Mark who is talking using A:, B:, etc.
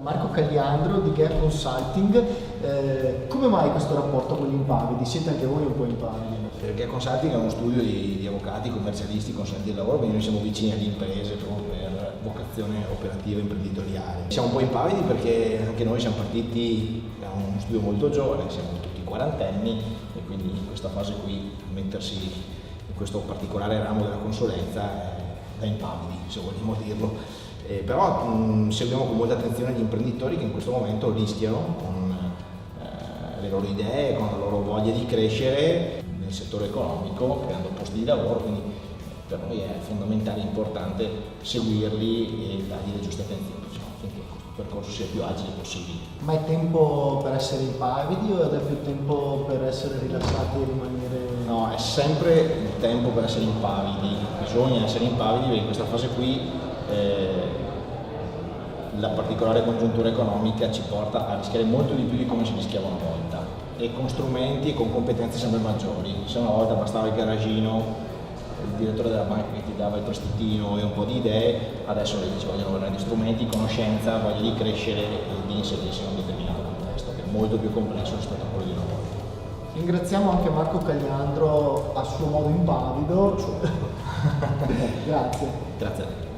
A: Marco Cagliandro di Gare Consulting, come mai questo rapporto con gli impavidi? Siete anche voi un po' impavidi?
B: Perché Consulting è uno studio di avvocati, commercialisti, consulenti del lavoro, quindi noi siamo vicini alle imprese proprio per vocazione operativa e imprenditoriale. Siamo un po' impavidi perché anche noi siamo partiti da uno studio molto giovane, siamo tutti quarantenni e quindi in questa fase qui mettersi in questo particolare ramo della consulenza è da impavidi, se vogliamo dirlo. Però seguiamo con molta attenzione gli imprenditori che in questo momento rischiano con le loro idee, con la loro voglia di crescere nel settore economico, creando posti di lavoro, quindi per noi è fondamentale e importante seguirli e dargli le giuste attenzioni, affinché il percorso sia più agile possibile.
A: Ma è tempo per essere impavidi o è più tempo per essere rilassati e rimanere...
B: No, è sempre il tempo per essere impavidi, bisogna essere impavidi perché in questa fase qui la particolare congiuntura economica ci porta a rischiare molto di più di come si rischiava una volta e con strumenti e con competenze sempre maggiori. Se una volta bastava il garagino, il direttore della banca che ti dava il prestitino e un po' di idee, adesso ci vogliono grandi strumenti, conoscenza, voglia di crescere e di inserirsi in un determinato contesto che è molto più complesso rispetto a quello di una volta.
A: Ringraziamo anche Marco Cagliandro a suo modo impavido. Grazie.
B: Grazie a te.